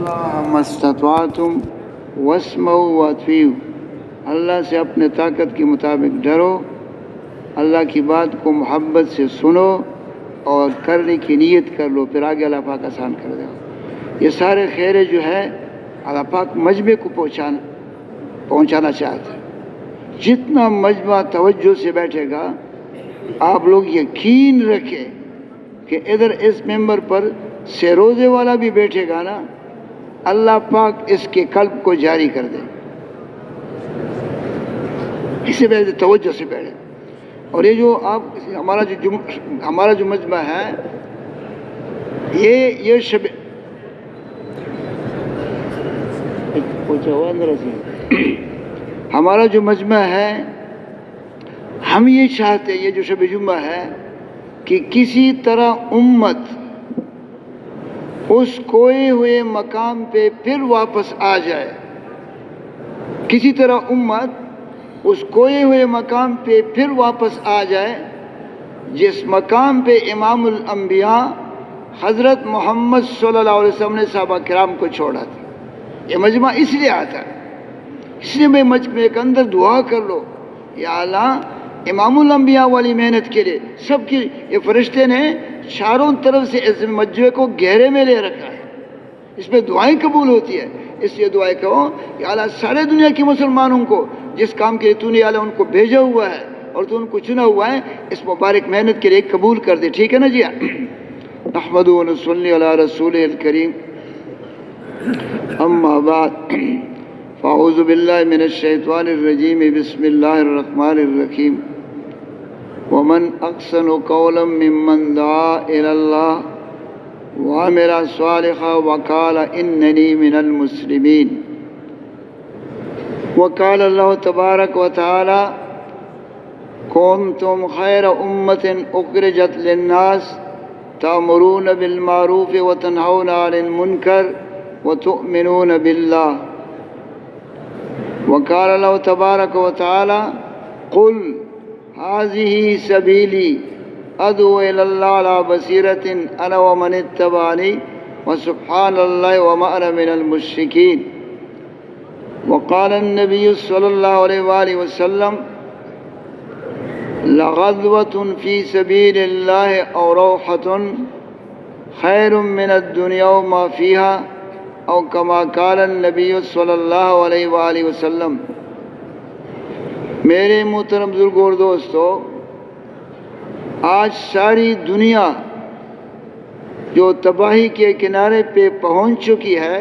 اللہ مستطعتم واسمعوا واطیعوا، اللہ سے اپنے طاقت کے مطابق ڈرو، اللہ کی بات کو محبت سے سنو اور کرنے کی نیت کر لو، پھر آگے اللہ پاک آسان کر دے گا۔ یہ سارے خیریں جو ہے اللہ پاک مجمع کو پہنچانا چاہتے ہیں۔ جتنا مجمع توجہ سے بیٹھے گا، آپ لوگ یقین رکھیں کہ ادھر اس ممبر پر سیروزے والا بھی بیٹھے گا نا، اللہ پاک اس کے قلب کو جاری کر دے، اسی وجہ سے توجہ سے بیٹھے۔ اور یہ جو آپ ہمارا جو مجمع ہے، یہ شب ہمارا جو مجمع ہے، ہم یہ چاہتے ہیں، یہ جو شب جمعہ ہے، کہ کسی طرح امت اس کھوئے ہوئے مقام پہ پھر واپس آ جائے، کسی طرح امت اس کھوئے ہوئے مقام پہ پھر واپس آ جائے جس مقام پہ امام الانبیاء حضرت محمد صلی اللہ علیہ وسلم نے صحابہ کرام کو چھوڑا تھا۔ یہ مجمع اس لیے آتا ہے، اس لیے میں مجمع کے اندر دعا کر لو، یا اللہ امام الانبیاء والی محنت کے لیے سب کی، یہ فرشتے نے چاروں طرف سے اس مجمع کو گہرے میں لے رکھا ہے، اس میں دعائیں قبول ہوتی ہے، اس لیے دعائیں کہو یا اللہ سارے دنیا کے مسلمانوں کو جس کام کے لیے تو نے یا اللہ ان کو بھیجا ہوا ہے اور تو ان کو چنا ہوا ہے، اس مبارک محنت کے لیے قبول کر دے، ٹھیک ہے نا جی؟ نحمد و نصلی علی رسول الکریم، اما بعد فاعوذ باللہ من الشیطان الرجیم، بسم اللہ الرحمن الرحیم۔ ومن احسن قولا ممن دعا الی اللہ وعمل صالحا وقال اننی من المسلمین۔ وقال اللہ تبارک و تعالی کنتم خیر امت اخرجت للناس تأمرون بالمعروف وتنہون عن المنکر وتؤمنون باللہ۔ وقال اللہ تبارک و تعالی قل هذه سبیلی ادعو الی اللہ علی بصیرۃ انا ومن اتبعنی وسبحان اللہ وما انا من المشرکین۔ وقال النبی صلی اللہ علیہ وآلہ وسلم لغزوة فی سبیل اللہ او روحة خیر من الدنیا وما فیہا او کما قال النبی صلی اللہ علیہ وآلہ وسلم۔ میرے محترم بزرگوں اور دوستو، آج ساری دنیا جو تباہی کے کنارے پہ پہنچ چکی ہے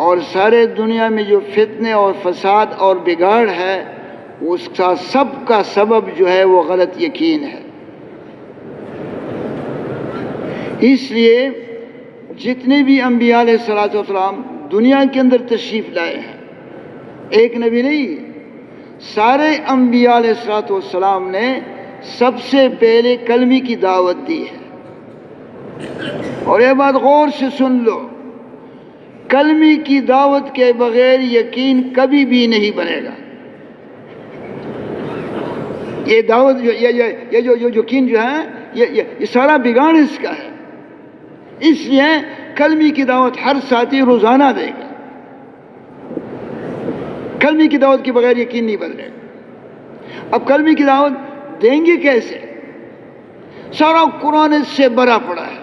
اور سارے دنیا میں جو فتنے اور فساد اور بگاڑ ہے، اس کا سب کا سبب جو ہے وہ غلط یقین ہے۔ اس لیے جتنے بھی انبیاء علیہ السلام دنیا کے اندر تشریف لائے ہیں، ایک نبی نہیں، سارے انبیاء علیہ السلام نے سب سے پہلے کلمے کی دعوت دی ہے۔ اور یہ بات غور سے سن لو، کلمے کی دعوت کے بغیر یقین کبھی بھی نہیں بنے گا۔ یہ دعوت جو یقین جو ہے، یہ سارا بگاڑ اس کا ہے۔ اس لیے کلمے کی دعوت ہر ساتھی روزانہ دے گا، کلمے کی دعوت کے بغیر یقین نہیں بدلے گا۔ اب کلمے کی دعوت دیں گے کیسے؟ سارا قرآن اس سے بھرا پڑا ہے۔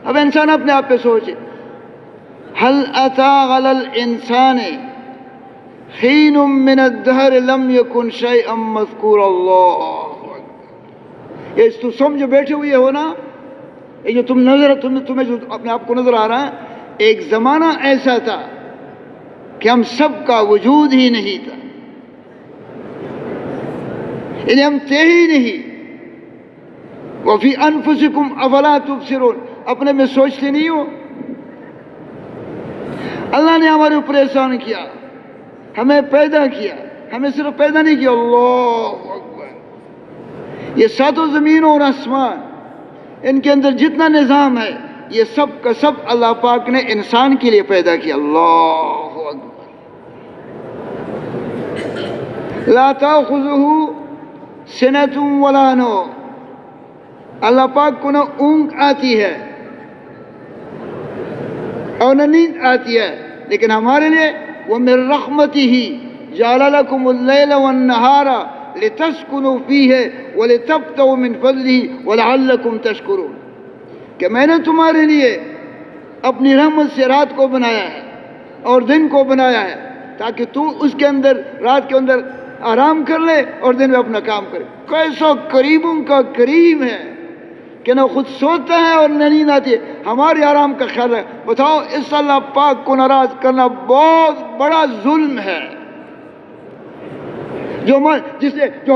اب انسان اپنے آپ پہ سوچے، هل اتى على الانسان حين من الدهر لم يكن شيئا مذكورا۔ اللہ، یہ تو سمجھو بیٹھے ہوئے ہو نا، یہ جو تمہیں جو اپنے آپ کو نظر آ رہا ہے، ایک زمانہ ایسا تھا کہ ہم سب کا وجود ہی نہیں تھا، یعنی ہم تھے ہی نہیں۔ وفی انفسکم افلا تبصرون، اپنے میں سوچتے نہیں ہو؟ اللہ نے ہمارے اوپر احسان کیا، ہمیں پیدا کیا، ہمیں صرف پیدا نہیں کیا، اللہ اکبر، یہ ساتوں زمین اور آسمان، ان کے اندر جتنا نظام ہے، یہ سب کا سب اللہ پاک نے انسان کے لیے پیدا کیا، اللہ اکبر۔ لا تأخذہ سنۃ ولا نوم، اللہ پاک کو نہ اونگ آتی ہے اور نہ نیند آتی ہے. لیکن ہمارے لیے وَمِن رَحْمَتِهِ جَعَلَ لَكُمُ اللَّيْلَ وَالنَّهَارَ لِتَسْكُنُوا فِيهِ وَلِتَبْتَغُوا مِن فَضْلِهِ وَلَعَلَّكُمْ تَشْكُرُونَ کہ میں نے تمہارے لیے اپنی رحمت سے رات کو بنایا ہے اور دن کو بنایا ہے تاکہ تو اس کے اندر رات کے اندر آرام کر لے اور دن میں اپنا کام کرے. کیسا قریبوں کا قریب ہے کہ نہ خود سوتا ہے اور نہ نیند آتی ہے. ہمارے آرام کا خیال ہے. بتاؤ اس اللہ پاک کو ناراض کرنا بہت بڑا ظلم ہے. جو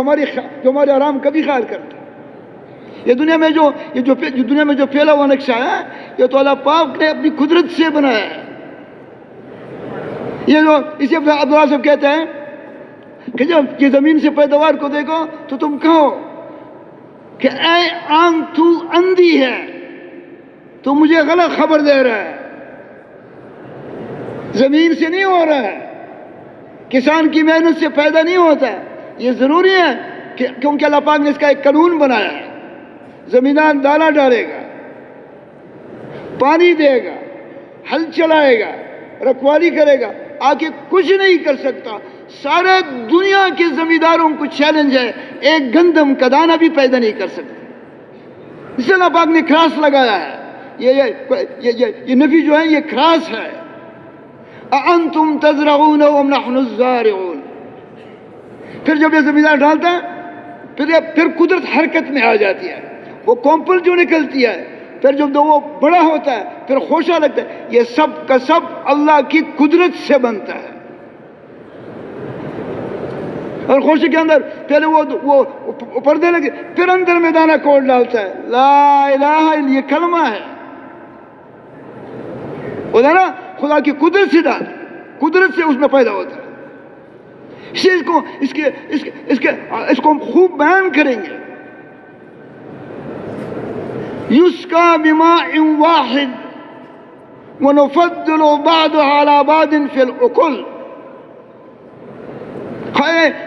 ہمارے آرام کا بھی خیال کرتا ہے. یہ دنیا میں جو پھیلا ہوا نقشہ ہے یہ تو اللہ پاک نے اپنی قدرت سے بنایا ہے. یہ جو اسے عبداللہ صاحب کہتے ہیں کہ جب یہ زمین سے پیداوار کو دیکھو تو تم کہو کہ اے آنکھ تو اندھی ہے تو مجھے غلط خبر دے رہا ہے. زمین سے نہیں ہو رہا ہے, کسان کی محنت سے پیدا نہیں ہوتا ہے. یہ ضروری ہے کہ کیونکہ اللہ پاک نے اس کا ایک قانون بنایا ہے. زمیندار دانا ڈالے گا, پانی دے گا, ہل چلائے گا, رکھوالی کرے گا, آگے کچھ نہیں کر سکتا. سارے دنیا کے زمینداروں کو چیلنج ہے, ایک گندم کا دانہ بھی پیدا نہیں کر سکتے. اس سے اللہ پاک نے کراس لگایا ہے. یہ نفی جو ہے یہ کراس ہے. اَأَنْتُمْ تَزْرَعُونَ وَأَمْ نَحْنُ الزَّارِعُونَ. پھر جب یہ زمیندار ڈالتا ہے پھر قدرت حرکت میں آ جاتی ہے. وہ کمپل جو نکلتی ہے, پھر جب وہ بڑا ہوتا ہے پھر خوشا لگتا ہے. یہ سب کا سب اللہ کی قدرت سے بنتا ہے. اور خوشی کے اندر پہلے وہ پردے لگے, پھر اندر میں دانہ کوڑ ڈالتا ہے. لا الہ الا یہ کلمہ ہے. وہ دانہ خدا کی قدرت سے ڈال, قدرت سے اس میں پیدا ہوتا ہے. اس کو ہم خوب بیان کریں گے. یسقا بماء واحد ونفضل بعضها على بعض في العقول.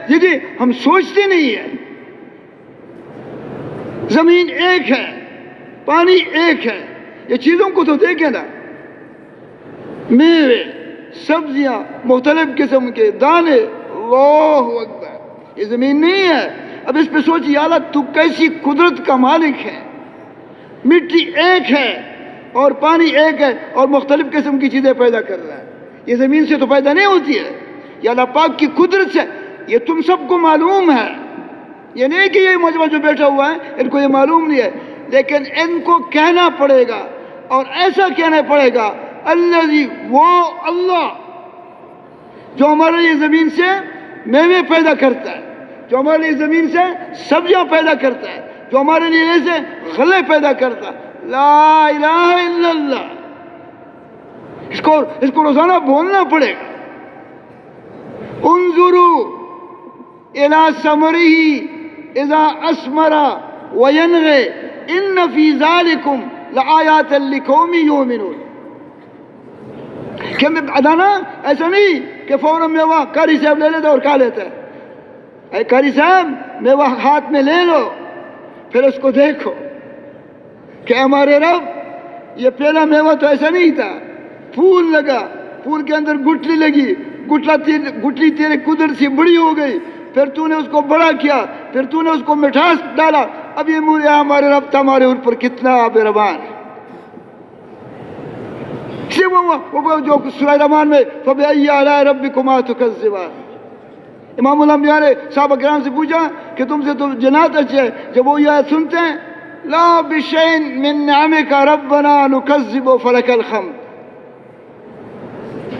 جی ہم سوچتے نہیں ہیں. زمین ایک ہے, پانی ایک ہے. یہ چیزوں کو تو دیکھیں نا, میوے, سبزیاں, مختلف قسم کے دانے. اللہ اکبر, یہ زمین نہیں ہے. اب اس پہ سوچیے اللہ تو کیسی قدرت کا مالک ہے. مٹی ایک ہے اور پانی ایک ہے اور مختلف قسم کی چیزیں پیدا کر رہا ہے. یہ زمین سے تو پیدا نہیں ہوتی ہے, یہ اللہ پاک کی قدرت سے. یہ تم سب کو معلوم ہے. یہ نہیں کہ یہ مجمع جو بیٹھا ہوا ہے ان کو یہ معلوم نہیں ہے, لیکن ان کو کہنا پڑے گا اور ایسا کہنا پڑے گا. الذی, وہ اللہ جو ہمارے لیے زمین سے میوے پیدا کرتا ہے, جو ہمارے لیے زمین سے سبزیاں پیدا کرتا ہے, جو ہمارے لیے سے غلے پیدا کرتا ہے. لا الہ الا اللہ. اس کو روزانہ بولنا پڑے گا. انظروا الى ثمره اذا اثمر وينعي ان في ذلكم لآیات لقوم یؤمنون. کہ ادانا ایسا نہیں کہ فوراً میوہ قاری صاحب لے لیتا اور کھا لیتا ہے. اے قاری صاحب میوہ ہاتھ میں لے لو, پھر اس کو دیکھو کہ ہمارے رب یہ پہلا میوہ تو ایسا نہیں تھا. پھول لگا, پھول کے اندر گٹلی لگی, گٹلی تیرے قدرت سے بڑی ہو گئی, پھر تو نے اس کو بڑا کیا, پھر تو نے اس کو مٹھاس ڈالا. اب یہ مورے ہمارے رب تمہارے اوپر کتنا مہربان ہے. وہ جو سورہ رحمان میں فَبِأَيِّ آلَاءِ رَبِّكُمَا تُكَذِّبَانِ. امام الانبیاء نے صحابہ کرام سے پوچھا کہ تم سے تو جنات اچھے ہیں. جب وہ یہ آیت سنتے ہیں لا بِشَيْءٍ مِّن نِّعَمِكَ رَبَّنَا نُكَذِّبُ فَلَكَ الْحَمْدُ.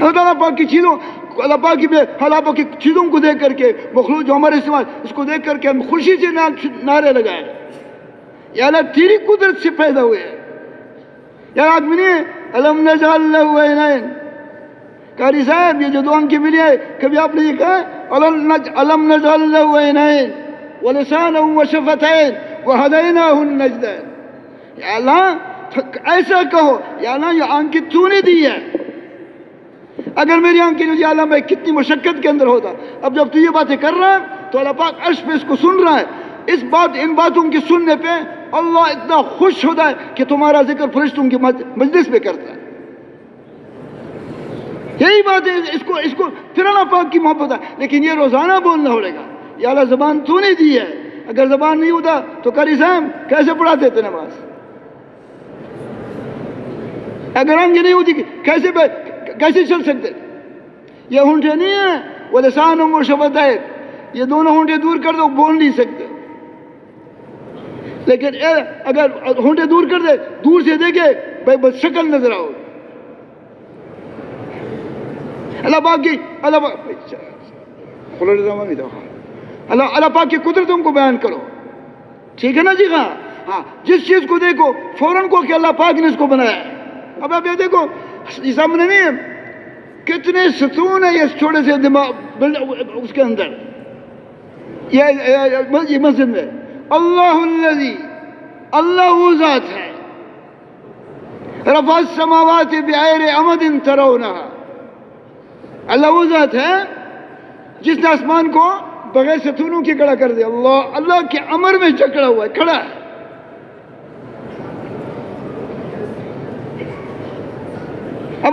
اللہ پاک کی چیزوں, اللہ پاک کی چیزوں کو دیکھ کر کے, مخلوق جو ہمارے استعمال, اس کو دیکھ کر کے ہم خوشی سے نعرے لگائیں. یا اللہ تیری قدرت سے پیدا ہوئے ہیں. یا آدمی نہیں الم نجعل له عینین. قاری صاحب یہ جو دو آنکھیں ملی ہے, کبھی آپ نے یہ کہا الم نجعل له عینین ولسانا وشفتین وہدیناہ النجدین. یا اللہ ایسا کہو, یا اللہ یہ آنکھیں تو نے دی ہے. اگر میری آنکھیں جو, یا اللہ میں کتنی مشقت کے اندر ہوتا. اب جب تو یہ باتیں کر رہا ہے تو اللہ پاک عرش پہ اس کو سن رہا ہے. ان باتوں کی سننے پہ اللہ اتنا خوش ہوتا ہے کہ تمہارا ذکر فرشتوں کی مجلس میں کرتا ہے. یہی بات ہے، اس کو پھر اللہ پاک کی محبت ہے، لیکن یہ روزانہ بولنا پڑے گا، یا اللہ زبان تو نے دی ہے، اگر زبان نہیں ہوتا تو قاری صاحب کیسے پڑھاتے تھے نماز؟ اگر آنکھیں نہیں ہوتی کیسے چل سکتے؟ یہ ہونٹے نہیں ہیں، وہ لسان و شفتین، یہ دونوں ہونٹے دور کر دو بول نہیں سکتے، لیکن اگر ہونٹے دور کر دے، دور سے دیکھے بھائی بس شکل نظر آؤ، اللہ پاک کی اللہ پاک کی قدرتوں کو بیان کرو، ٹھیک ہے نا جی؟ ہاں جس چیز کو دیکھو فوراً کو کہ اللہ پاک نے اس کو بنایا ہے۔ اب آپ یہ دیکھو یہ سامنے نہیں ہے کتنے ستون ہیں یہ چھوٹے سے دماغ اس کے اندر، یہ مسجد میں اللہ الذی، اللہ وہ ذات ہے رفع السماوات بغیر عمد ترونها، اللہ وہ ذات ہے جس نے آسمان کو بغیر ستونوں کے کھڑا کر دیا، اللہ کے امر میں جکڑا ہوا ہے، کھڑا ہے۔ اب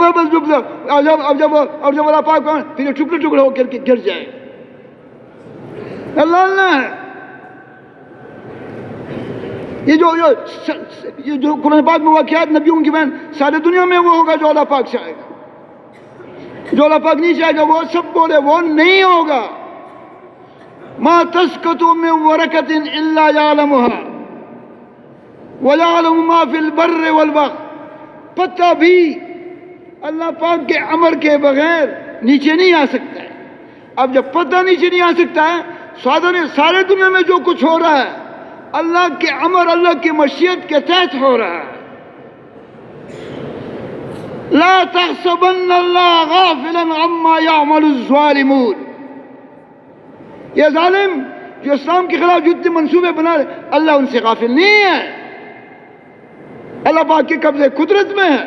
جب اللہ پاک پھر یہ ٹکڑے ٹکڑے ہو کر کے گر جائے، اللہ ہے۔ یہ جو قرآن پاک میں واقعات نبیوں کی بہن ساری دنیا میں وہ ہوگا جو اللہ پاک چاہے گا، جو اللہ پاک نہیں چاہے گا وہ سب بولے وہ نہیں ہوگا۔ ما تسقط من ورقة الا يعلمها ويعلم ما في البر والبحر، پتہ بھی اللہ پاک کے امر کے بغیر نیچے نہیں آ سکتا ہے۔ اب جب پتہ نیچے نہیں آ سکتا ہے، سارے دنیا میں جو کچھ ہو رہا ہے اللہ کے امر، اللہ کی مشیت کے تحت ہو رہا ہے۔ لا تحسبن اللہ غافلا عما يعمل الظالمون، یہ ظالم جو اسلام کے خلاف جتنے منصوبے بنا رہے اللہ ان سے غافل نہیں ہے، اللہ پاک کے قبضے قدرت میں ہے۔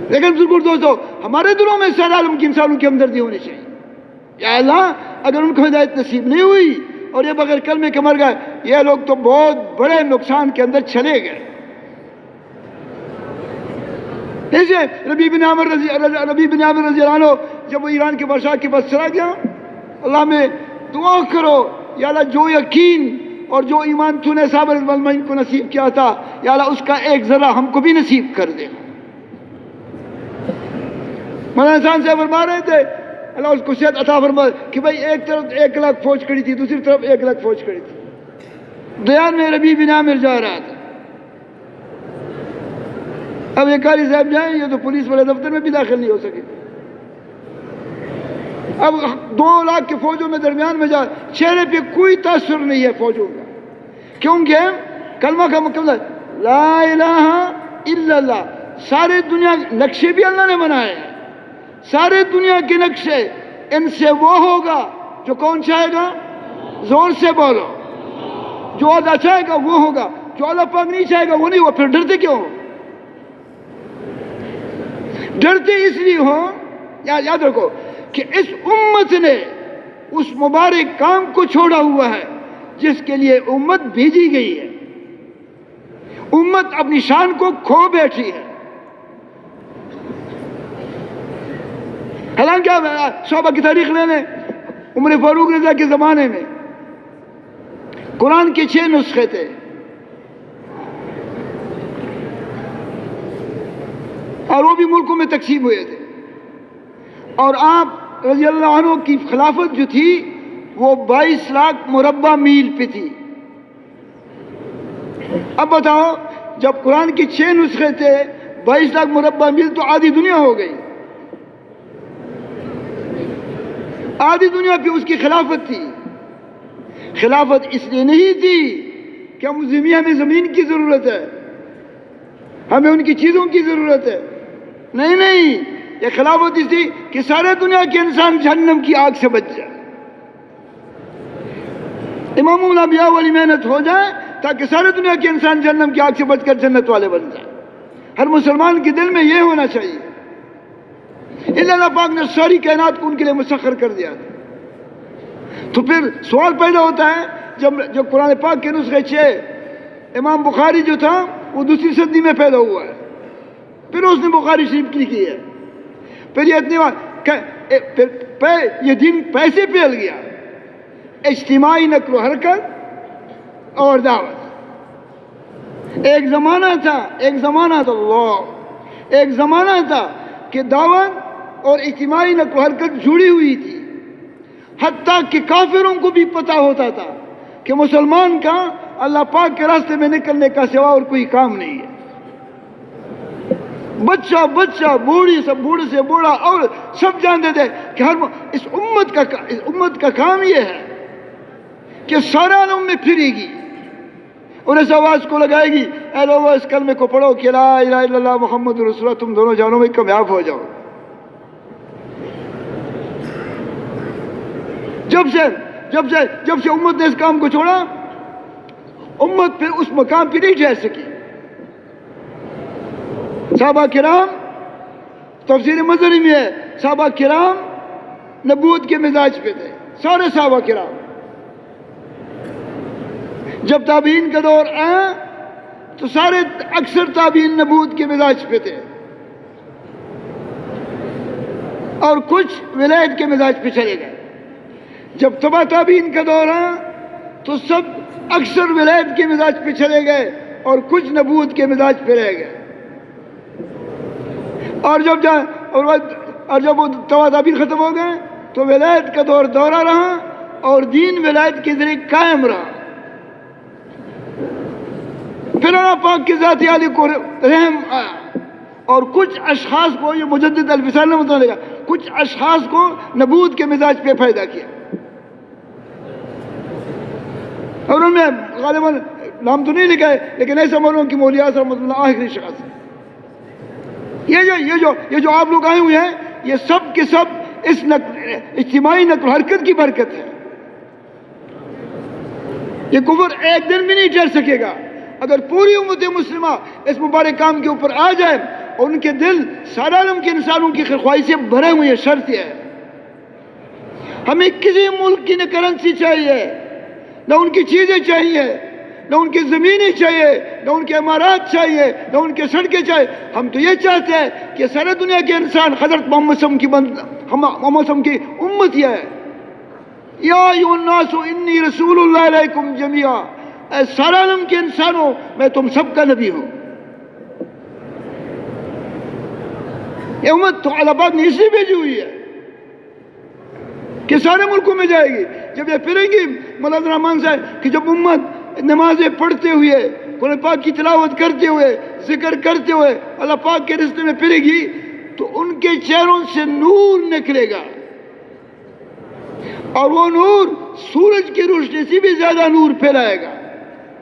لیکن بزرگوں دوستو ہمارے دلوں میں سارے عالم کی انسانوں کی ہمدردی ہونی چاہیے، یا اللہ اگر ان کو ہدایت نصیب نہیں ہوئی اور یہ بغیر کلمے کے مر گئے، یہ لوگ تو بہت بڑے نقصان کے اندر چلے گئے۔ ایسے ربیع بن عامر رضی اللہ عنہ جب وہ ایران کے بادشاہ کے پاس چلا گیا، اللہ میں دعا کرو یا اللہ جو یقین اور جو ایمان تو نے صحابہ رضوان اللہ عنہم کو نصیب کیا تھا یا اللہ اس کا ایک ذرہ ہم کو بھی نصیب کر دے۔ مولانا انسان سے فرما رہے تھے اللہ اس کو صحت عطا فرما کہ بھائی ایک طرف 1 لاکھ فوج کھڑی تھی، دوسری طرف 1 لاکھ فوج کھڑی تھی، دیان میں ربیع بن عامر جا رہا تھا۔ اب یہ قاری صاحب جائیں، یہ تو پولیس والے دفتر میں بھی داخل نہیں ہو سکے، اب 2 لاکھ کے فوجوں میں درمیان میں جا، چہرے پہ کوئی تاثر نہیں ہے فوجوں کا، کیونکہ کلمہ کا مقصد لا الہ الا اللہ۔ سارے دنیا نقشے بھی اللہ نے بنائے ہیں، سارے دنیا کے نقشے ان سے وہ ہوگا جو کون چاہے گا، زور سے بولو، جو اللہ چاہے گا وہ ہوگا، جو اللہ پاک نہیں چاہے گا وہ نہیں ہوگا۔ پھر ڈرتے کیوں ہو؟ ڈرتے اس لیے ہو، یاد رکھو کہ اس امت نے اس مبارک کام کو چھوڑا ہوا ہے جس کے لیے امت بھیجی گئی ہے۔ امت اپنی شان کو کھو بیٹھی ہے۔ حالانکہ صحابہ کی تاریخ لے لیں، عمر فاروق رضا کے زمانے میں قرآن کے 6 نسخے تھے، اور وہ بھی ملکوں میں تقسیم ہوئے تھے، اور آپ رضی اللہ عنہ کی خلافت جو تھی وہ 22 لاکھ مربع میل پہ تھی۔ اب بتاؤ جب قرآن کی 6 نسخے تھے 22 لاکھ مربع میل تو آدھی دنیا ہو گئی، آدھی دنیا پہ اس کی خلافت تھی۔ خلافت اس لیے نہیں تھی کہ ہمیں زمین کی ضرورت ہے، ہمیں ان کی چیزوں کی ضرورت ہے، نہیں، یہ خلافت اس لیے کہ سارے دنیا کے انسان جہنم کی آگ سے بچ جائے، امام الانبیاء والی محنت ہو جائے تاکہ سارے دنیا کے انسان جہنم کی آگ سے بچ کر جنت والے بن جائے۔ ہر مسلمان کے دل میں یہ ہونا چاہیے۔ اللہ پاک نے ساری کائنات کو ان کے لیے مسخر کر دیا تھا، تو پھر سوال پیدا ہوتا ہے جب قرآن پاک کے نسخے 6 امام بخاری جو تھا وہ 2ری صدی میں پیدا ہوا ہے، پھر اس نے بخاری شریف لکھی ہے، پھر یہ اتنی یہ دین پیسے پھیل گیا، اجتماعی نقل و حرکت اور دعوت۔ ایک زمانہ تھا اللہ، ایک زمانہ تھا کہ دعوت اور اجتماعی نقل و حرکت جڑی ہوئی تھی، حتیٰ کہ کافروں کو بھی پتہ ہوتا تھا کہ مسلمان کا اللہ پاک کے راستے میں نکلنے کا سوا اور کوئی کام نہیں ہے۔ بچہ بوڑھی بوڑھے سے بوڑھا اور سب جانتے تھے کہ اس امت کا کام یہ ہے کہ سارا عالم میں پھرے گی اور اس آواز کو لگائے گی، اے لوگو اس کلمے کو پڑھو کہ لا الہ الا اللہ محمد رسول اللہ، تم دونوں جانوں میں کامیاب ہو جاؤ۔ جب سے امت نے اس کام کو چھوڑا، امت پھر اس مقام پہ نہیں جا سکی۔ صحابہ کرام، تفسیر مظہری میں ہے، صحابہ کرام نبوت کے مزاج پہ تھے، سارے صحابہ کرام۔ جب تابعین کا دور آیا تو سارے اکثر تابعین نبوت کے مزاج پہ تھے، اور کچھ ولایت کے مزاج پہ چلے گئے۔ جب تبع تابعین کا دور آیا تو سب اکثر ولایت کے مزاج پہ چلے گئے اور کچھ نبوت کے مزاج پہ رہ گئے۔ اور جب وہ تبع تابعین ختم ہو گئے تو ولایت کا دورہ رہا اور دین ولایت کے ذریعے قائم رہا۔ پھر اللہ پاک کے ذات عالی کو رحم آیا اور کچھ اشخاص کو، یہ مجدد الفصال نے مطلع لگا، کچھ اشخاص کو نبوت کے مزاج پہ پیدا کیا، اور ان میں غالباً نام تو نہیں لکھا ہے لیکن ایسا معلوم کہ مولوی اعظم رحمۃ اللہ آخری شخص ہے۔ یہ جو آپ لوگ آئے ہوئے ہیں، یہ سب کے سب اس اجتماعی نقل و حرکت کی برکت ہے۔ یہ کفر ایک دن بھی نہیں ٹھہر سکے گا اگر پوری امت مسلمہ اس مبارک کام کے اوپر آ جائے اور ان کے دل سارے عالم کے انسانوں کی خواہش سے بھرے ہوئے ہیں۔ شرط ہے ہمیں کسی ملک کی نہ کرنسی چاہیے، نہ ان کی چیزیں چاہیے، نہ ان کی زمینیں چاہیے، نہ ان کے عمارات چاہیے، نہ ان کے سڑکیں چاہیے۔ ہم تو یہ چاہتے ہیں کہ سارے دنیا کے انسان حضرت محمد صلی اللہ علیہ وسلم کی امت یہ ہے۔ یا ایھا الناس انی رسول اللہ علیکم جمیعا، اے سارے عالم کے انسانوں میں تم سب کا نبی ہوں۔ یہ امت تو اللہ پاک نے اس لیے بھیجی ہوئی ہے کہ سارے ملکوں میں جائے گی۔ جب یہ پھریں گی، مولانا عبد الرحمن صاحب کہ جب امت نمازیں پڑھتے ہوئے، قرآن پاک کی تلاوت کرتے ہوئے، ذکر کرتے ہوئے اللہ پاک کے راستے میں پھرے گی تو ان کے چہروں سے نور نکلے گا، اور وہ نور سورج کی روشنی سے بھی زیادہ نور پھیلائے گا،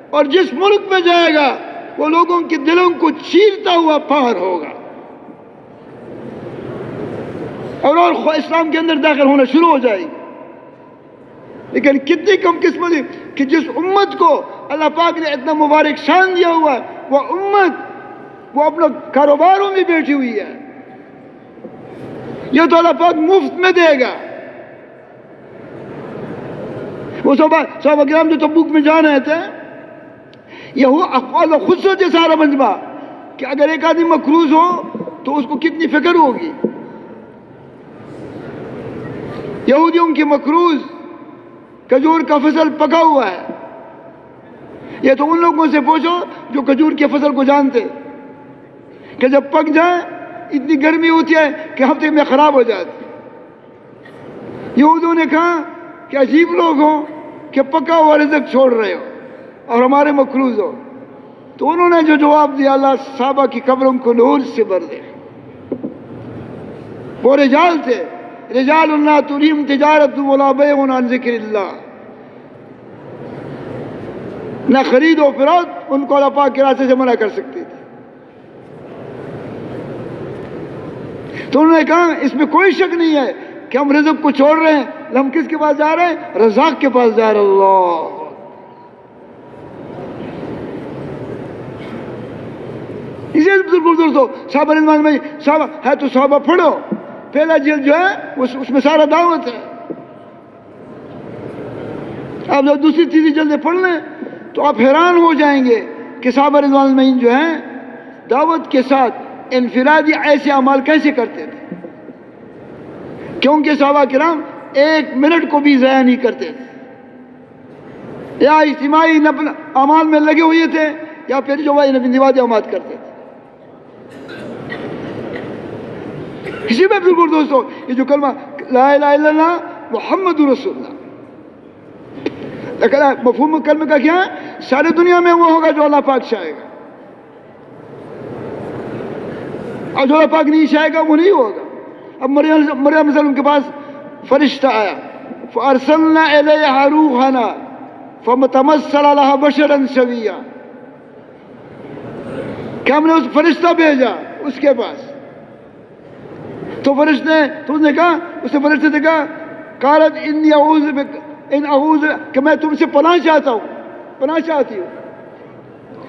اور جس ملک میں جائے گا وہ لوگوں کے دلوں کو چیرتا ہوا پار ہوگا، اور اسلام کے اندر داخل ہونا شروع ہو جائے گی۔ لیکن کتنی کم قسمتی کہ جس امت کو اللہ پاک نے اتنا مبارک شان دیا ہوا ہے، وہ امت وہ اپنا کاروباروں میں بیٹھی ہوئی ہے۔ یہ تو اللہ پاک مفت میں دے گا۔ وہ صحابہ کرام جو تبوک میں جا رہے تھے، یہ اقوال خود سوچے سارا مجمع کہ اگر ایک آدمی مقروض ہو تو اس کو کتنی فکر ہوگی۔ یہودیوں کی مقروض کھجور کا فصل پکا ہوا ہے۔ یہ تو ان لوگوں سے پوچھو جو کھجور کے فصل کو جانتے کہ جب پک جائے اتنی گرمی ہوتی ہے کہ ہفتے میں خراب ہو جاتی۔ یہودیوں نے کہا کہ عجیب لوگ ہو کہ پکا ہوا رزق چھوڑ رہے ہو اور ہمارے مقروض ہو۔ تو انہوں نے جو جواب دیا، اللہ صحابہ کی قبروں کو نور سے بھر دے۔ وہ رجال تھے، رجال لا تلہیہم تجارۃ ولا بیع عن ذکر اللہ، نہ خرید و فروخت ان کو اللہ پاک کے راستے سے منع کر سکتی تھی۔ تو انہوں نے کہا اس میں کوئی شک نہیں ہے کہ ہم رزق کو چھوڑ رہے ہیں، ہم کس کے پاس جا رہے ہیں؟ رزاق کے پاس جا رہے ہیں۔ اللہ اسی دوستو صحابہ رضوان میں صحابہ ہے تو صحابہ پڑھو، پہلا جلد جو ہے اس میں سارا دعوت ہے۔ آپ جب دوسری تیسری جلدیں پڑھ لیں تو آپ حیران ہو جائیں گے کہ صحابہ رضوان المعین جو ہیں دعوت کے ساتھ انفرادی ایسے اعمال کیسے کرتے تھے۔ کیونکہ صحابہ کرام ایک منٹ کو بھی ضائع نہیں کرتے تھے، یا اجتماعی اعمال میں لگے ہوئے تھے یا پھر جو ہے نماز جماعت کرتے تھے. اسی میں بالکل دوستو یہ جو کلمہ لا الہ الا اللہ محمد رسول اللہ، لیکن مفہوم کلمہ کا کیا ہے؟ ساری دنیا میں وہ ہوگا جو اللہ پاک چاہے گا، اور جو اللہ پاک نہیں چاہے گا وہ نہیں ہوگا. اب مریم علیہ السلام کے پاس فرشتہ آیا، فارسلنا الیہا روحنا فمتمثل لها بشرا سویا، کہ ہم نے اس فرشتہ بھیجا اس کے پاس. تو فرشتے تو اس نے کہا، اس نے فرشتے سے کہا قالت انی اعوذ بک ان اعوذ، کہ میں تم سے پناہ چاہتا ہوں، پناہ چاہتی ہوں.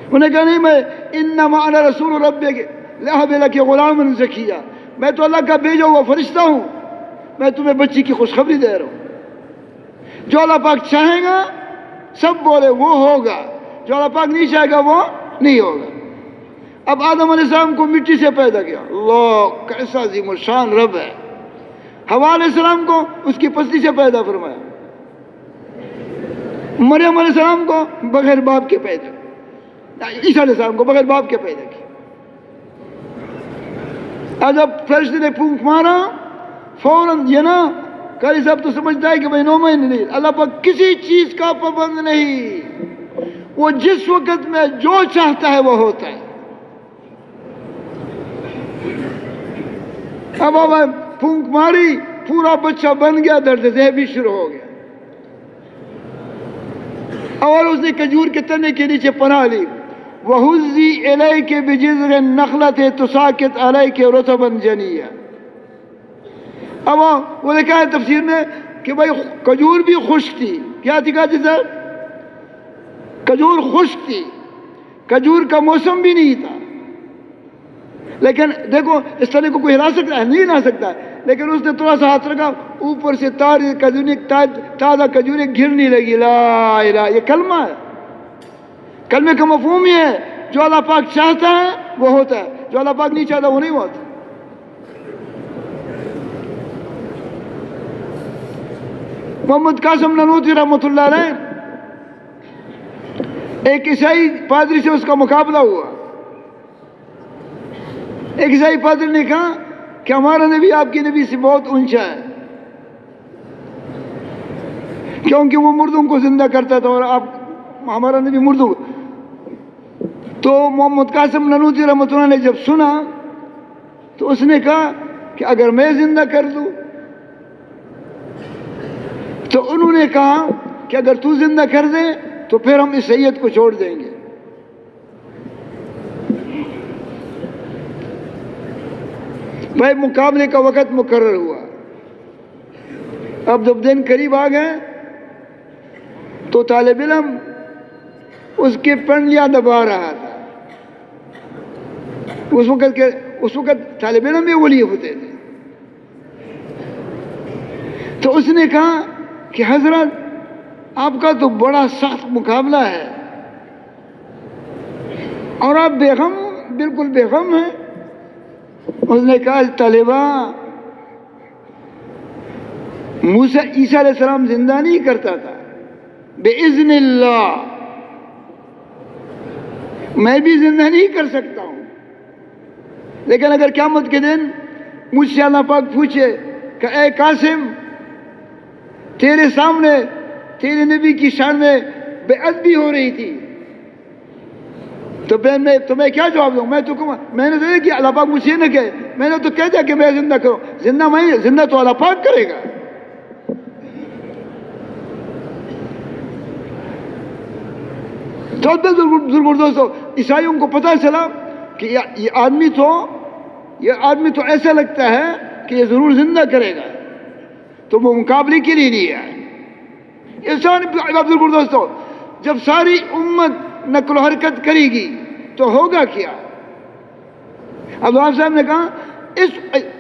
انہوں نے کہا نہیں، میں انما انا رسول ربک لأہب لک غلاما زکیا، میں تو اللہ کا بھیجا ہوا فرشتہ ہوں، میں تمہیں بچی کی خوشخبری دے رہا ہوں. جو اللہ پاک چاہے گا سب بولے وہ ہوگا، جو اللہ پاک نہیں چاہے گا وہ نہیں ہوگا. اب آدم علیہ السلام کو مٹی سے پیدا کیا، اللہ کیسا عظیم الشان رب ہے. حوا علیہ السلام کو اس کی پسلی سے پیدا فرمایا. مریم علیہ السلام کو بغیر باپ کے پیدا، عیسیٰ علیہ السلام کو بغیر باپ کے پیدا کیا. جب فرشتے نے پھونک مارا فوراً یہ نا قاری صاحب تو سمجھتا ہے کہ بھائی 9 مہینے نہیں، اللہ پاک کسی چیز کا پابند نہیں، وہ جس وقت میں جو چاہتا ہے وہ ہوتا ہے. اب پھونک ماری، پورا بچہ بن گیا، درد ذہن بھی شروع ہو گیا، اور اس نے کھجور کے تنے کے نیچے پناہ لی. وَهُزِّي إِلَيْكِ بِجِذْعِ النَّخْلَةِ تُسَاقِطْ عَلَيْكِ رُطَبًا جَنِيًّا. اب وہ لکھا ہے تفسیر میں کہ بھائی کھجور بھی خشک تھی. کیا تھی کہا جیسا؟ کھجور خشک تھی، کھجور کا موسم بھی نہیں تھا. لیکن دیکھو اس طرح کو کوئی ہلا سکتا ہے؟ نہیں ہلا سکتا ہے. لیکن اس نے تھوڑا سا ہاتھ رکھا، اوپر سے تازہ کھجوریں گرنے لگی. لا الہ، یہ کلمہ ہے. کلمے کا مفہوم یہ ہے جو اللہ پاک چاہتا ہے وہ ہوتا ہے، جو اللہ پاک نہیں چاہتا وہ نہیں ہوتا. محمد قاسم نانوتوی رحمۃ اللہ علیہ، ایک عیسائی پادری سے اس کا مقابلہ ہوا. ایک عیسائی پادری نے کہا کہ ہمارا نبی آپ کی نبی سے بہت اونچا ہے، کیونکہ وہ مردوں کو زندہ کرتا تھا اور آپ ہمارا نبی مردوں. تو محمد قاسم نانوتوی رحمۃ اللہ نے جب سنا تو اس نے کہا کہ اگر میں زندہ کر دوں، تو انہوں نے کہا کہ اگر تو زندہ کر دے تو پھر ہم اس سید کو چھوڑ دیں گے. بھائی مقابلے کا وقت مقرر ہوا. اب جب دن قریب آ گئے تو طالب علم اس کے پنڈلیاں دبا رہا تھا. اس وقت طالب علم بھی ولی ہوتے تھے. تو اس نے کہا کہ حضرت آپ کا تو بڑا سخت مقابلہ ہے اور آپ بے غم، بالکل بے غم ہیں. اس نے کہا طالبہ، عیسیٰ علیہ السلام زندہ نہیں کرتا تھا، بِإِذْنِ اللہ میں بھی زندہ نہیں کر سکتا ہوں. لیکن اگر قیامت کے دن مجھ سے اللہ پاک پوچھے کہ اے قاسم، تیرے سامنے تیرے نبی کی شان میں بے ادبی ہو رہی تھی، تو میں تمہیں کیا جواب دوں؟ میں نے تو یہ کہ اللہ پاک مجھ سے نہ کہے، میں نے تو کہہ دیا کہ میں زندہ کروں. زندہ تو اللہ پاک کرے گا. تو بزرگ دوستو، عیسائیوں کو پتہ چلا کہ یہ آدمی تو ایسا لگتا ہے کہ یہ ضرور زندہ کرے گا، تو وہ مقابلے کے لیے نہیں ہے. بزرگ دوستو، جب ساری امت نقل و حرکت کرے گی تو ہوگا کیا؟ اب آپ صاحب نے کہا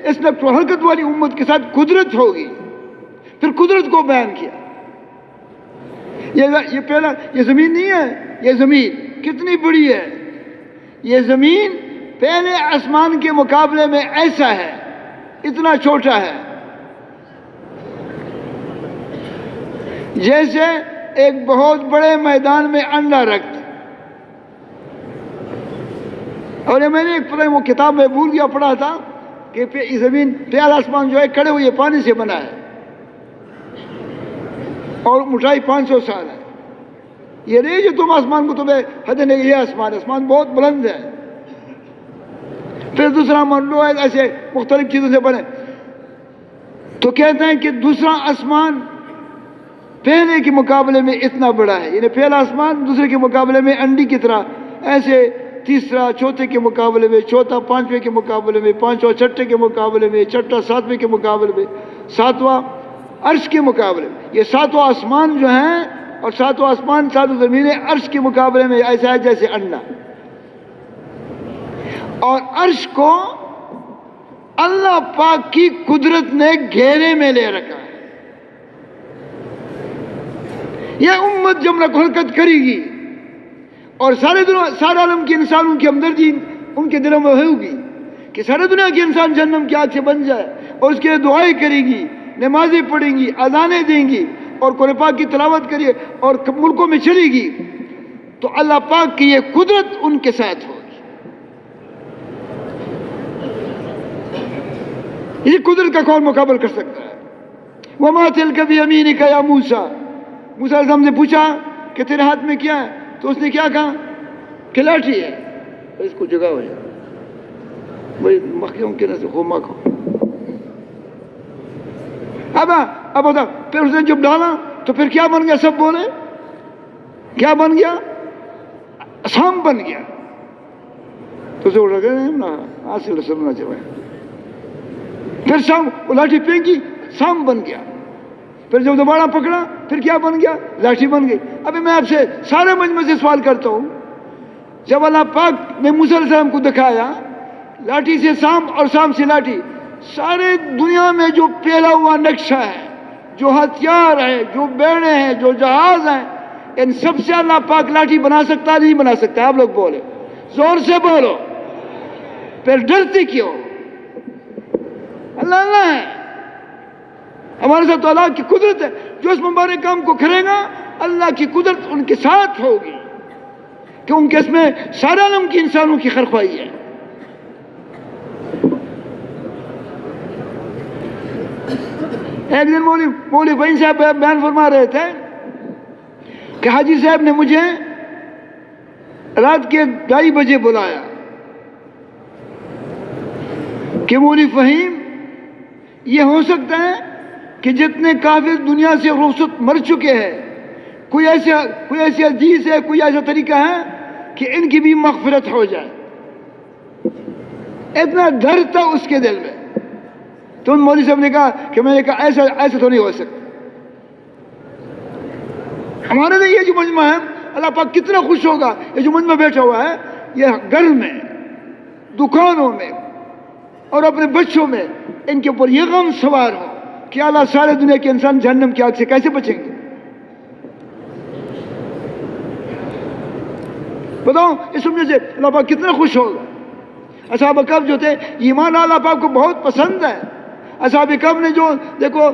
اس نقل و حرکت والی امت کے ساتھ قدرت ہوگی. پھر قدرت کو بیان کیا. یہ پہلا، یہ زمین نہیں ہے، یہ زمین کتنی بڑی ہے. یہ زمین پہلے آسمان کے مقابلے میں ایسا ہے، اتنا چھوٹا ہے. جیسے ایک بہت بڑے میدان میں انڈا رکھ، اور یہ میں نے ایک وہ کتاب میں بھول گیا پڑھا تھا کہ زمین پیال آسمان جو ہے کھڑے ہوئے پانی سے بنا ہے اور اونچائی 500 سال ہے. یہ نہیں جو تم آسمان کو تمہیں حد نہیں، یہ آسمان بہت بلند ہے. پھر دوسرا مان لو ایسے مختلف چیزوں سے بنے، تو کہتے ہیں کہ دوسرا آسمان پہلے کے مقابلے میں اتنا بڑا ہے، یعنی پہلا آسمان دوسرے کے مقابلے میں انڈی کی طرح، ایسے تیسرا چوتھے کے مقابلے میں، چوتھا پانچویں کے مقابلے میں، پانچواں چھٹے کے مقابلے میں، چھٹا ساتویں کے مقابلے میں، ساتواں عرش کے مقابلے میں. یہ ساتواں آسمان جو ہیں اور ساتواں آسمان ساتوں زمینیں عرش کے مقابلے میں ایسا ہے جیسے انڈا. اور عرش کو اللہ پاک کی قدرت نے گھیرے میں لے رکھا ہے. یہ امت جب حرکت کرے گی اور سارے عالم کے انسانوں کی ہمدردی ان کے دلوں میں ہوگی کہ سارے دنیا کے انسان جہنم کی آگ سے بن جائے، اور اس کے لیے دعائیں کرے گی، نمازیں پڑھیں گی، اذانیں دیں گی اور قرآن پاک کی تلاوت کریے اور ملکوں میں چلے گی، تو اللہ پاک کی یہ قدرت ان کے ساتھ ہوگی. یہ قدرت کا کون مقابل کر سکتا ہے؟ وَمَا تِلْكَ بِيَمِينِكَ يَا مُوسَىٰ. موسیٰ علیہ السلام نے پوچھا کہ تیرے ہاتھ میں کیا ہے؟ تو اس نے کیا کہا کہ لاٹھی ہے. اس کو جگہ ہو جائے بھائی مکھیوں کے نہ سے خوما کھو. اب بتا، پھر اس نے جب ڈالا تو پھر کیا بن گیا؟ سب بولے کیا بن گیا؟ سام بن گیا. تو اسے اٹھا گیا نا حاصل سننا چاہیے. پھر سام لاٹھی پھینکی، سام بن گیا. پھر جب دوبارہ پکڑا پھر کیا بن گیا؟ لاٹھی بن گئی. ابھی میں آپ سے سارے مجمع سے سوال کرتا ہوں، جب اللہ پاک نے موسیٰ علیہ السلام کو دکھایا لاٹھی سے سام اور سام سے لاٹھی، سارے دنیا میں جو پھیلا ہوا نقشہ ہے، جو ہتھیار ہے، جو بیڑے ہیں، جو جہاز ہیں، ان سب سے اللہ پاک لاٹھی بنا سکتا ہے نہیں بنا سکتا؟ آپ لوگ بولے، زور سے بولو. پھر ڈرتے کیوں؟ اللہ اللہ ہے ہمارے ساتھ. تو اللہ کی قدرت ہے، جو اس مبارک کام کو کرے گا اللہ کی قدرت ان کے ساتھ ہوگی، کیونکہ اس میں سارے عالم کی انسانوں کی خیرخواہی ہے. ایک دن مولوی بھائی صاحب بیان فرما رہے تھے کہ حاجی صاحب نے مجھے رات کے 2:30 بجے بلایا کہ مولوی فہیم، یہ ہو سکتا ہے کہ جتنے کافر دنیا سے رخصت مر چکے ہیں، کوئی ایسی حدیث ہے، کوئی ایسا طریقہ ہے کہ ان کی بھی مغفرت ہو جائے. اتنا ڈر تھا اس کے دل میں. تو ان مولوی صاحب نے کہا کہ میں نے کہا ایسا تو نہیں ہو سکتا. ہمارے لیے یہ جو مجمع ہے اللہ پاک کتنا خوش ہوگا. یہ جو مجمع بیٹھا ہوا ہے یہ گھر میں، دکانوں میں اور اپنے بچوں میں ان کے اوپر یہ غم سوار ہو کہ اللہ سارے دنیا کے انسان جہنم کی آگ سے کیسے بچیں گے؟ بتاؤ اس وجہ سے اللہ پاک کتنا خوش ہوگا. اصحاب کہف جو تھے ایمان اللہ پاک کو بہت پسند ہے. اصحاب کہف نے جو دیکھو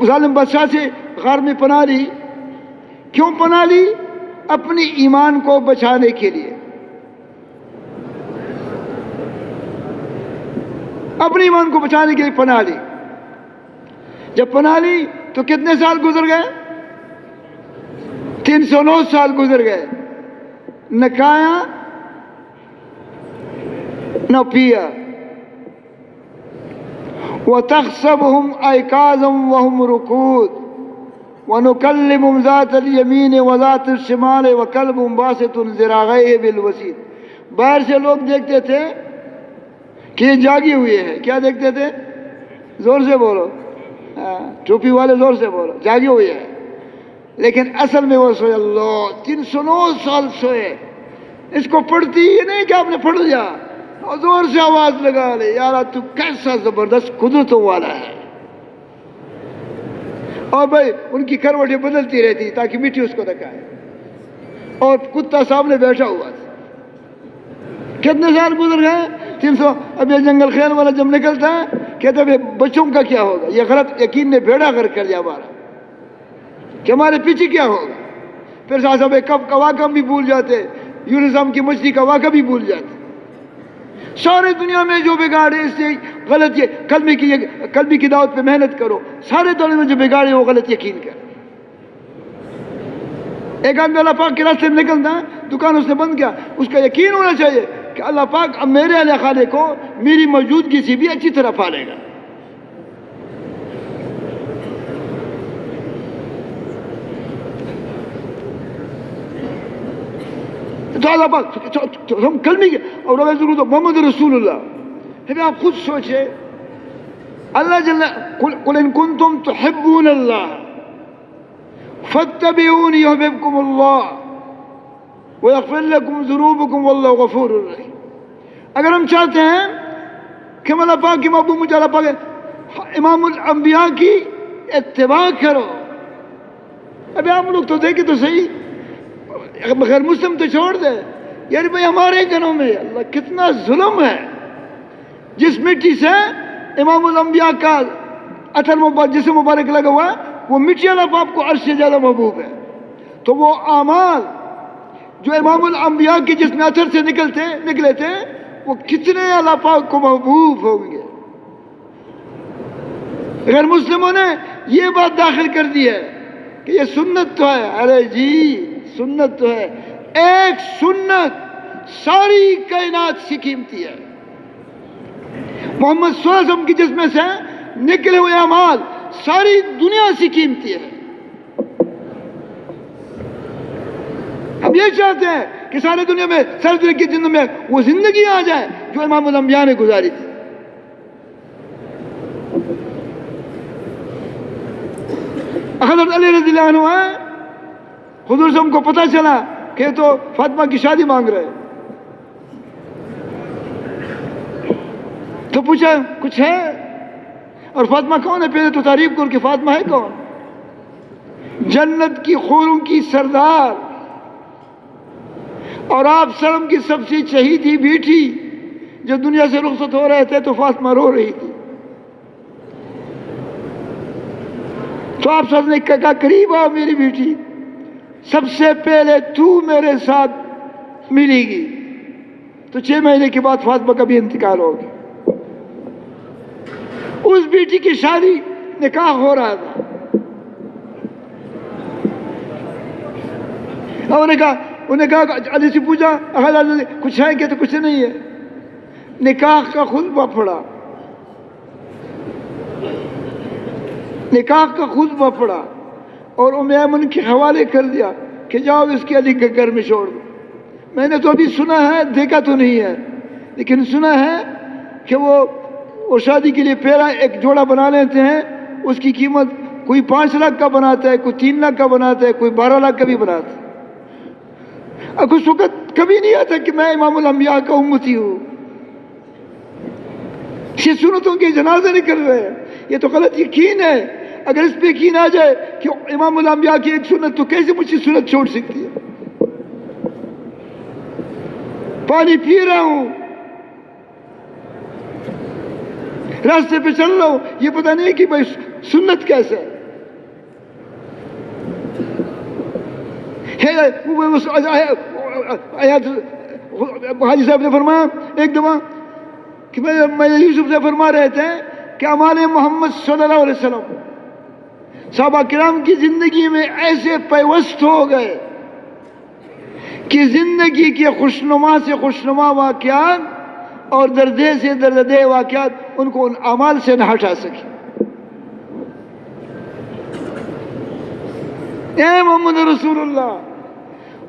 ظالم بادشاہ سے غار میں پناہ لی، کیوں پناہ لی؟ اپنی ایمان کو بچانے کے لیے. اپنے ایمان کو بچانے کے لیے پناہ لی. جب پناہ لی تو کتنے سال گزر گئے؟ 309 سال گزر گئے. نہ کھایا نہ پیا. وَتَحْسَبُهُمْ أَيْقَاظًا وَهُمْ رُقُودٌ وَنُكَلِّمُهُمْ ذَاتَ الْيَمِينِ وَذَاتِ الشِّمَالِ وَكَلْبُهُمْ بَاسِطٌ ذِرَاعَيْهِ بِالْوَسِيدِ. باہر سے لوگ دیکھتے تھے کہ یہ جاگی ہوئی ہے. کیا دیکھتے تھے؟ زور سے بولو، ٹوپی والے زور سے بولو. جاگی ہوئی ہے لیکن اصل میں وہ سوئے. اللہ 309 سال سوئے. اس کو پڑھتی یہ نہیں کہ آپ نے پڑھ لیا اور زور سے آواز لگا لے یار تو کیسا زبردست قدرتوں والا ہے. اور بھائی ان کی کروٹیں بدلتی رہتی تاکہ مٹی اس کو دکھائے، اور کتا سامنے بیٹھا ہوا. کتنے سال گزر گئے؟ 300. اب یہ جنگل خیال والا جب نکلتا ہے کہتے ہیں بچوں کا کیا ہوگا؟ یہ غلط یقین نے بیڑا غرق کر دیا ہمارا. کہ ہمارے پیچھے کیا ہوگا. پھر صاحب کب کا واقعہ بھی بھول جاتے, یونسم کی مچھلی کا واقعہ بھی بھول جاتے. سارے دنیا میں جو بگاڑے اس سے غلط, یہ قلبی کی دعوت پہ محنت کرو. سارے دنیا میں جو بگاڑے وہ غلط یقین کر. ایک آدمی اللہ پاک کے راستے میں نکلتا ہے, دکان اس نے بند کیا, اس کا یقین ہونا چاہیے کہ اللہ پاک اب میرے اہل خانے کو میری موجودگی سے بھی اچھی طرح پالے گا. تو اللہ پاک ہم کلمی کے اور ضرور محمد رسول اللہ. پھر آپ خود سوچے, اللہ جل قل ان کنتم تحبون اللہ فاتبعونی یحببکم اللہ ویغفر لکم ذنوبکم واللہ غفور الرحیم. اگر ہم چاہتے ہیں کہ ہم اللہ پاک کی محبوب مجھے اللہ پاک امام الانبیاء کی اتباع کرو. ابھی آپ لوگ تو دیکھیں تو صحیح, غیر مسلم تو چھوڑ دے یار بھائی, ہمارے گھروں میں اللہ کتنا ظلم ہے. جس مٹی سے امام الانبیاء کا عطر جسم مبارک لگا ہوا وہ مٹی اللہ پاک کو عرش سے زیادہ محبوب ہے. تو وہ اعمال جو امام الانبیاء کے جسم عطر سے نکلے تھے وہ کتنے اللہ پاک کو محبوب ہوں گے. غیر مسلموں نے یہ بات داخل کر دی ہے کہ یہ سنت تو ہے. ارے جی سنت تو ہے, ایک سنت ساری کائنات سے قیمتی ہے. محمد صلی اللہ علیہ وسلم کی جسم سے نکلے ہوئے اعمال ساری دنیا سے قیمتی ہے. ہم یہ چاہتے ہیں کہ ساری دنیا میں, ساری دنیا کی زندگی میں وہ زندگی آ جائے جو امام الانبیاء نے گزاری تھی. حضرت علی رضی اللہ عنہ ہے, حضور سے ہم کو پتہ چلا کہ تو فاطمہ کی شادی مانگ رہے, تو پوچھا کچھ ہے, اور فاطمہ کون ہے؟ پہلے تو تعریف کر کہ فاطمہ ہے کون؟ جنت کی حوروں کی سردار, اور آپ سلم کی سب سے چہیتی بیٹی. جب دنیا سے رخصت ہو رہے تھے تو فاطمہ رو رہی تھی. تو آپ سب نے کہا قریب آؤ میری بیٹی, سب سے پہلے تو میرے ساتھ ملے گی. تو 6 مہینے کے بعد فاطمہ کا بھی انتقال ہو گیا. اس بیٹی کی شادی نکاح ہو رہا تھا. اور انہوں نے کہا علی سے پوچھا کچھ ہے کہ تو کچھ نہیں ہے. نکاح کا خطبہ پڑھا, نکاح کا خطبہ پڑھا اور ام ایمن کے حوالے کر دیا کہ جاؤ اس کے علی کے گھر میں چھوڑ دو. میں نے تو ابھی سنا ہے, دیکھا تو نہیں ہے, لیکن سنا ہے کہ وہ شادی کے لیے پہلا ایک جوڑا بنا لیتے ہیں. اس کی قیمت کوئی 5 لاکھ کا بناتا ہے, کوئی 3 لاکھ کا بناتا ہے, کوئی 12 لاکھ کا بھی بناتا ہے. اب اس وقت کبھی نہیں آتا کہ میں امام الانبیاء کا امتی ہوں. یہ سنتوں کے جنازے نہیں کر رہے ہیں, یہ تو غلط یقین ہے. اگر اس پہ یقین آ جائے کہ امام الانبیاء کی ایک سنت, تو کیسے مجھ سے سنت چھوڑ سکتی ہے؟ پانی پی رہا ہوں, راستے پہ چل رہا ہوں, یہ پتہ نہیں کہ بھائی سنت کیسا ہے. حاجی صاحب نے فرمایا ایک دفعہ کہ میں یوسف سے فرما رہے تھے کہ ہمارے محمد صلی اللہ علیہ وسلم صحابہ کرام کی زندگی میں ایسے پیوست ہو گئے کہ زندگی کے خوشنما سے خوشنما واقعات اور دردے سے دردے واقعات ان کو ان اعمال سے نہ ہٹا سکے. اے محمد رسول اللہ.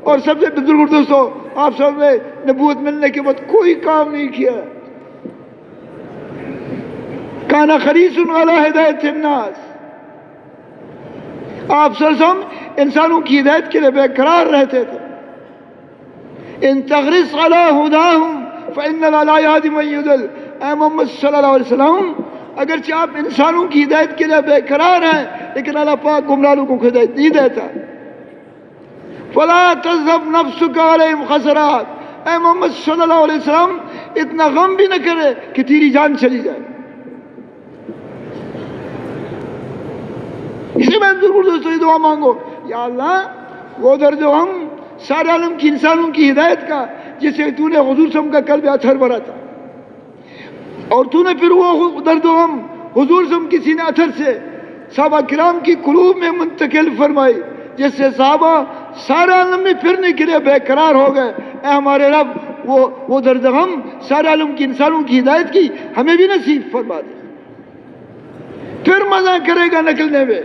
اور سب سے بزرگ دوستو, آپ سب نے نبوت ملنے کے بعد کوئی کام نہیں کیا. کانا خریص علی ہدایت الناس. آپ صلی اللہ علیہ وسلم انسانوں کی ہدایت کے لیے بے قرار رہتے تھے. ان تغرس علی ہداہم فإن لا یہدی من یضل. اے محمد صلی اللہ علیہ وسلم, اگرچہ آپ انسانوں کی ہدایت کے لیے بے قرار ہیں, لیکن اللہ پاک گمراہوں کو ہدایت نہیں دیتا. فلا تذهب نفسك عليهم خسرات. اے محمد صلی اللہ علیہ وسلم, اتنا غم بھی نہ کرے کہ تیری جان چلی جائے. اسی میں ضرور دوستو یہ دعا مانگو یا اللہ وہ درد و غم سارے عالم کی انسانوں کی ہدایت کا جسے تو نے حضور صلی اللہ علیہ وسلم کا قلب اثر بھرا تھا، اور تو نے پھر وہ درد و غم حضور صلی اللہ علیہ وسلم کی سینہ اثر سے صحابہ کرام کی قلوب میں منتقل فرمائی، جس سے صحابہ سارے عالم میں پھرنے کے لیے بے قرار ہو گئے۔ اے ہمارے رب وہ درد و غم سارے عالم کی انسانوں کی ہدایت کی ہمیں بھی نصیب فرما دے۔ پھر مزہ کرے گا نکلنے میں،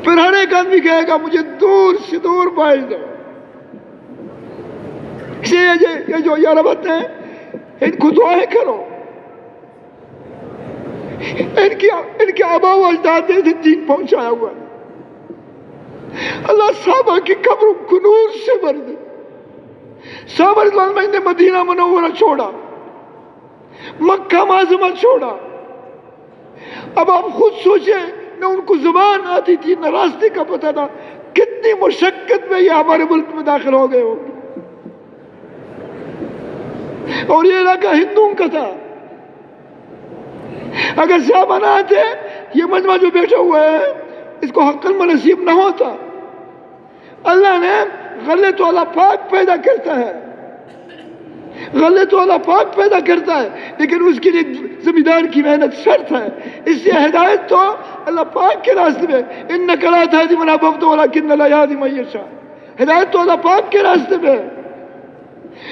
پھر ہر ایک آدمی کہے گا مجھے دور سے دور بھاج دو۔ اس لیے یہ جو یاربت ہیں ان کو دعائیں کرو، ان کے آبا و اجداد نے دین پہنچایا ہوا ہے۔ اللہ صحابہ کی قبروں کو نور سے بھر دے۔ صحابہ رضوان اللہ نے مدینہ منورہ چھوڑا، مکہ معظمہ چھوڑا۔ اب آپ خود سوچیں، نہ ان کو زبان آتی تھی نہ راستے کا پتہ تھا، کتنی مشقت میں یہ ہمارے ملک میں داخل ہو گئے ہوں گے، اور یہ علاقہ ہندوؤں کا تھا۔ اگر صحابہ نہ آتے یہ مجمع جو بیٹھا ہوا ہے اس کو حق نصیب نہ ہوتا۔ اللہ نے غلے تو اللہ پاک پیدا کرتا ہے، غلے تو اللہ پاک پیدا کرتا ہے، لیکن اس کے لیے زمیندار کی محنت شرط ہے۔ اس سے ہدایت تو اللہ پاک کے راستے میں، انک لا تہدی من احببت ولکن اللہ یہدی من یشاء، ہدایت تو اللہ پاک کے راستے میں ہے،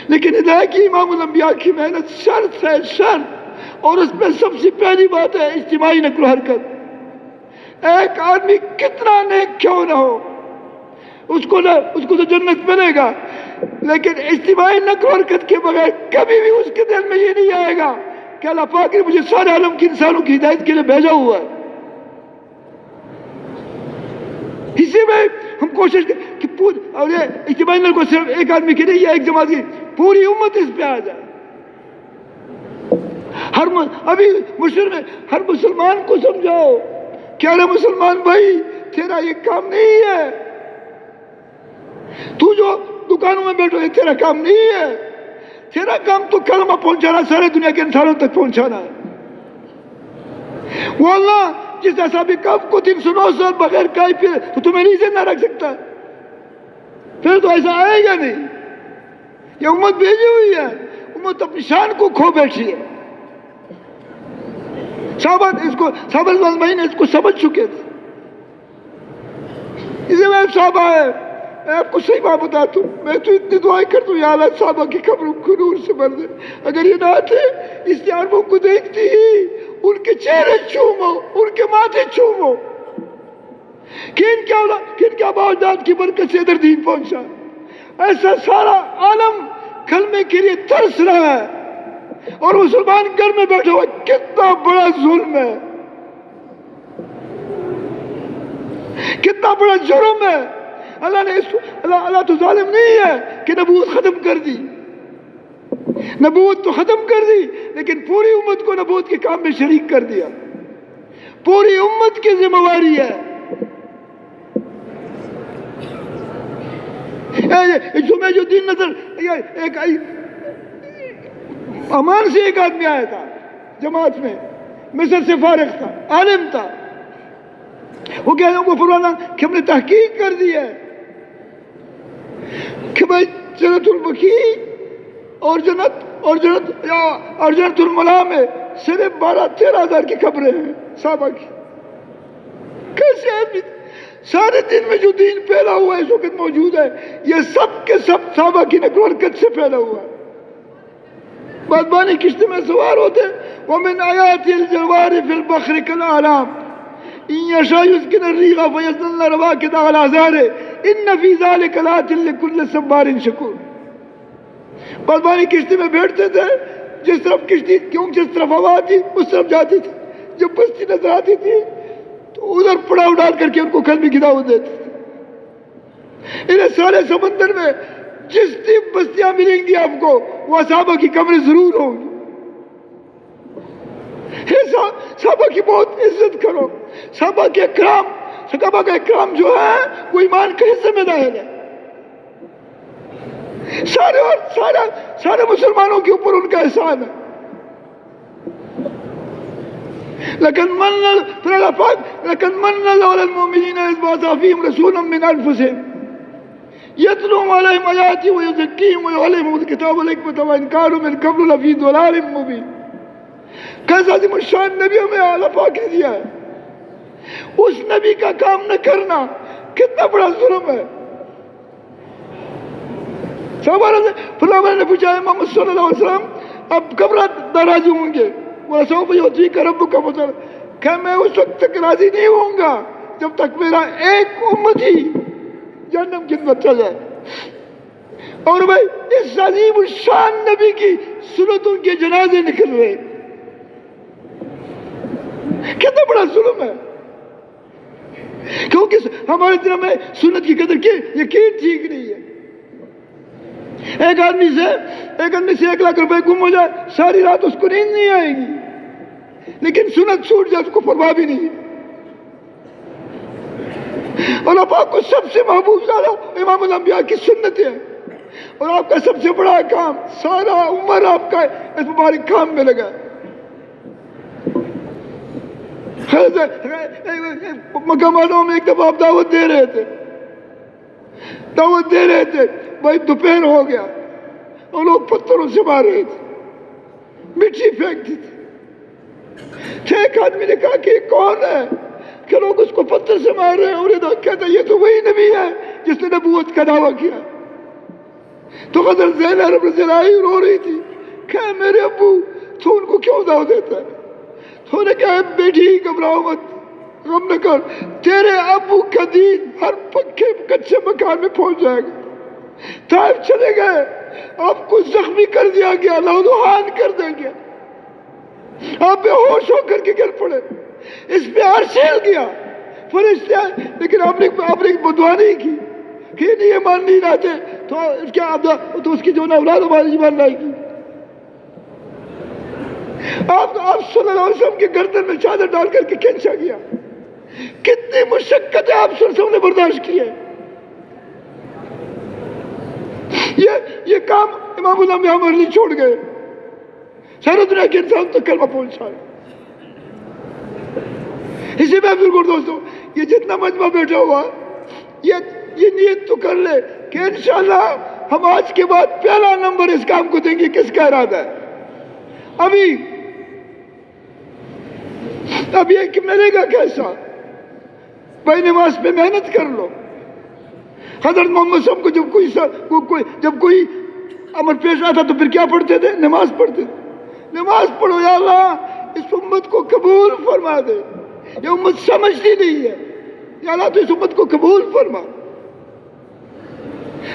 لیکن ہدایت کی امام الانبیاء کی محنت شرط ہے، شرط۔ اور اس میں سب سے پہلی بات ہے اجتماعی نقل و حرکت۔ ایک آدمی کتنا نیک کیوں نہ ہو اس کو تو جنت ملے گا، لیکن اجتماعی نقل و حرکت کے بغیر کبھی بھی اس کے دل میں یہ نہیں آئے گا کہ اللہ پاک نے مجھے سارے عالم کی انسانوں کی ہدایت کے لیے بھیجا ہوا ہے۔ اسی میں ہم کوشش کریں کہ اور یہ اجتماعی نقل کو صرف ایک آدمی کی نہیں، یا ایک جماعت کی، پوری امت اس پہ آ جائے۔ ابھی مشر میں ہر مسلمان کو سمجھاؤ کہ ارے مسلمان بھائی تیرا یہ کام نہیں ہے، تو جو دکانوں میں بیٹھو یہ تیرا کام نہیں ہے، تیرا کام تو کلمہ پہنچانا، سارے دنیا کے انسانوں تک پہنچانا ہے۔ وہ اللہ جس اصحاب کہف کو 309 سال بغیر کھائے پیے تو تمہیں نہیں زندہ رکھ سکتا، پھر تو ایسا آئے گا نہیں۔ یہ امت بھیجی ہوئی ہے، امت اپنی شان کو کھو بیٹھی ہے۔ صحابہ نے اس کو سمجھ چکے تھے، اسے میں صحابہ ہے، میں آپ کو صحیح بات بتاتا ہوں، میں تو اتنی دعائیں کرتا ہوں یا اللہ صحابہ کی قبروں کو نور سے بھر دے۔ اگر یہ نہ آتے اس عالموں کو دیکھتی ہی ان کے چہرے چومو، ان کے ماتھے چومو کہ ان کے آباء و اجداد کی برکت سے ادھر دین پہنچا۔ ایسا سارا عالم کلمے کے لیے ترس رہا ہے، اور مسلمان گھر میں بیٹھا ہوا، کتنا بڑا ظلم ہے، کتنا بڑا جرم ہے۔ اللہ نے اللہ تو ظالم نہیں ہے کہ نبوت ختم کر دی، نبوت تو ختم کر دی، لیکن پوری امت کو نبوت کے کام میں شریک کر دیا، پوری امت کی ذمہ داری ہے۔ جمعہ جو دین نظر ایک امان سے ایک آدمی آیا تھا جماعت میں، مصر سے فارغ تھا، عالم تھا، وہ کہہ رہا وہ فرمانا کہ ہم نے تحقیق کر دی ہے کہ بھائی جنت البقیع اور جنت الملا میں صرف 12-13 ہزار کی قبریں ہیں صحابہ کی۔ کیسے آدمی سارے دن میں جو دین پھیلا ہوا ہے اس وقت موجود ہے، یہ سب کے سب صحابہ کی نقل و حرکت سے پھیلا ہوا ہے۔ بادبانی کشتی میں سوار ہوتے، وَمِنْ آيَاتِ الْجَوَارِ فِي الْبَحْرِ كَالْأَعْلَامِ إِنْ يَشَأْ يُسْكِنُ الرِّيحَ فَيَظْلَلْنَ رَوَاكِدَ عَلَىٰ ظَهْرِهِ إِنَّ فِي ذَلِكَ لَآيَاتٍ لِكُلِّ صَبَّارٍ شَكُورٍ۔ بادبانی کشتی میں بیٹھتے تھے، جس طرف کشتی جس طرف ہوا آتی اس طرف جاتی تھی، جب بستی نظر آتی تھی تو ادھر پڑاؤ ڈال کر کے ان کو کلمے کی دعوت دیتے تھے۔ انہیں سارے سمندر میں جس تین بستیاں ملیں گی آپ کو وہ صحابہ کی قبریں ضرور ہوں گی۔ صحابہ کی بہت عزت کرو، صحابہ کا اکرام جو ہے وہ ایمان کا حصے میں داخل ہے۔ سارے مسلمانوں کے اوپر ان کا احسان ہے۔ لكن من الله على المؤمنين إذ بعث فيهم رسولا من أنفسهم يتلو عليهم آياته ويزكيهم ويعلمهم الكتاب والحكمة وإن كانوا من قبل لفي ضلال مبين. کیسا عظیم الشان نبی ہمیں اعلیٰ پاک نے دیا ہے، اس نبی کا کام نہ کرنا کتنا بڑا ظلم ہے. صحابہ نے پوچھا امام صلی اللہ علیہ وسلم اب کب راضی ہوں گے؟ وَسَوْفَ يُعْطِيكَ رَبُّكَ فَتَرْضَىٰ، کہ میں اس وقت تک راضی نہیں ہوں گا جب تک میرا ایک امتی جہنم کی طرف چل جائے. اور بھائی اس عظیم الشان نبی کی سنتوں کے جنازے نکل رہے، کتنا بڑا ظلم ہے. کیونکہ ہمارے دل میں سنت کی قدر کی یقین ٹھیک نہیں ہے. ایک آدمی سے 1 لاکھ روپے گم ہو جائے، ساری رات اس کو نیند نہیں آئے گی، لیکن سنت چھوٹ جائے اس کو پرواہ بھی نہیں. اللہ پاک کو سب سے محبوب زیادہ امام الانبیاء کی سنت ہے، اور آپ کا سب سے بڑا کام، سارا عمر آپ کا اس مبارک کام میں لگا. مکہ معظمہ میں ایک دفعہ آپ دعوت دے رہے تھے بھائی دوپہر ہو گیا اور لوگ پتھروں سے مار رہے تھے، مٹی پھینکتے تھے. ایک آدمی نے کہا کہ یہ کون ہے کہ لوگ اس کو پتھر سے مار رہے ہیں؟ اور یہ کہتا یہ تو وہی نبی ہے جس نے نبوت کا دعویٰ کیا. تو حضرت زینب رضی اللہ عنہا رو رہی تھی کہ میرے ابو تو ان کو کیوں دعوت دیتا ہے؟ تو نے کہا بیٹی گھبراؤ مت، غم نہ کر، تیرے ابو کا دین ہر پکے کچے مکان میں پہنچ جائے گا. طائف چلے گئے، آپ کو زخمی کر دیا گیا، لہوحان کر دیں گے، آپ بے ہوش ہو کر کے گر پڑے، اس پہ عرش ہل گیا، فرشتے آئے، لیکن آپ نے بدعا نہیں کی کہ یہ ایمان نہیں لاتے تو اس کی جو اولاد ہماری ایمان لائے گی. آپ صلی اللہ علیہ وسلم کے گردن میں چادر ڈال کر کے کھینچا گیا. کتنی مشقتیں آپ صلی اللہ علیہ وسلم نے برداشت کی ہے. یہ کام امام الانبیاء ہمارے لیے چھوڑ گئے. سارے دنیا کے انسان تک کلمہ پہنچائے. اسی میں بزرگوں دوستوں، یہ جتنا مجمع بیٹھا ہوا یہ نیت تو کر لے کہ انشاءاللہ ہم آج کے بعد پہلا نمبر اس کام کو دیں گے. کس کا ارادہ ہے؟ اب یہ کہ ملے گا کیسا؟ بھائی نماز پہ محنت کر لو. حضرت محمد صلی اللہ علیہ وسلم کو جب کوئی امر پیش آتا تو پھر کیا پڑھتے تھے؟ نماز پڑھتے تھے. نماز پڑھو، یا اللہ اس امت کو قبول فرما دے. یہ امت سمجھتی نہیں ہے، یا اللہ تو اس امت کو قبول فرما.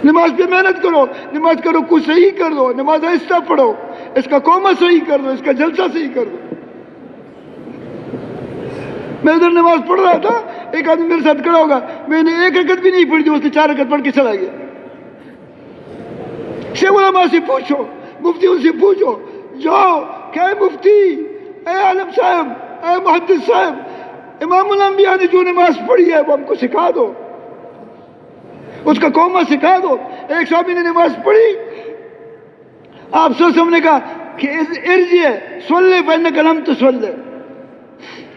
نماز پہ محنت کرو، نماز کا رکوع صحیح کر دو، نماز آہستہ پڑھو، اس کا قومہ صحیح کر دو، اس کا جلسہ صحیح کر دو. میں ادھر نماز پڑھ رہا تھا، ایک آدمی میرے ساتھ کھڑا ہوگا، میں نے 1 رکعت بھی نہیں پڑھی تھی، اس نے 4 رکعت پڑھ کے چلا گیا. شیخ علماء سے پوچھو، مفتیوں سے پوچھو، جاؤ کہ اے مفتی، اے عالم صاحب، اے محدث صاحب، امام الانبیاء نے جو نماز پڑھی ہے وہ ہم کو سکھا دو، اس کا قومہ سکھا دو. ایک صحابی نے نماز پڑھی، آپ صلی اللہ علیہ وسلم نے کہا کہ ارجع صلی فإنک لم تصلی،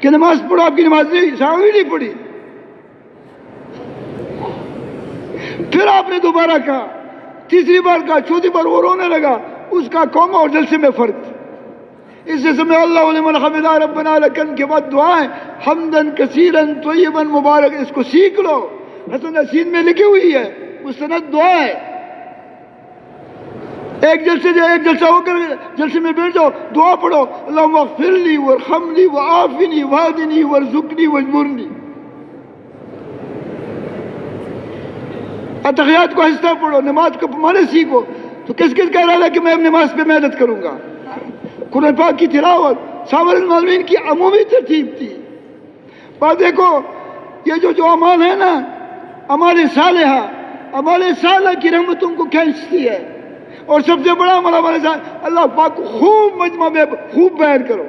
کہ نماز پڑھو، آپ کی نماز نہیں، صحابی نہیں پڑھی. پھر آپ نے دوبارہ کہا، تیسری بار کہا، چوتھی بار وہ رونے لگا. اس کا قومہ اور جلسے میں فرق تھا. اس سے سمع اللہ لمن حمدہ ربنا لکن کے بعد دعائیں حمدن کثیرن طیبن مبارک، اس کو سیکھ لو. حسن حسین میں لکھی ہوئی ہے، مستند دعا ہے. ایک جلسہ ہو کر جلسے میں بیٹھ جاؤ، دعا پڑھو، اللہم اغفر لی وارحمنی وعافنی وہدنی وارزقنی واجبرنی. اتحیات کو آہستہ پڑھو، نماز کو معنی سیکھو. تو کس کا ارادہ کہ میں اب نماز پہ محنت کروں گا؟ قرآن پاک کی تلاوت صحابہ المعلمین کی عمومی ترتیب تھی. بات دیکھو، یہ جو اعمال ہے نا، اعمال صالحہ کی رحمتوں کو کھینچتی ہے. اور سب سے بڑا عمل ہمارے ساتھ اللہ پاک کو خوب مجمع میں خوب بیان کرو.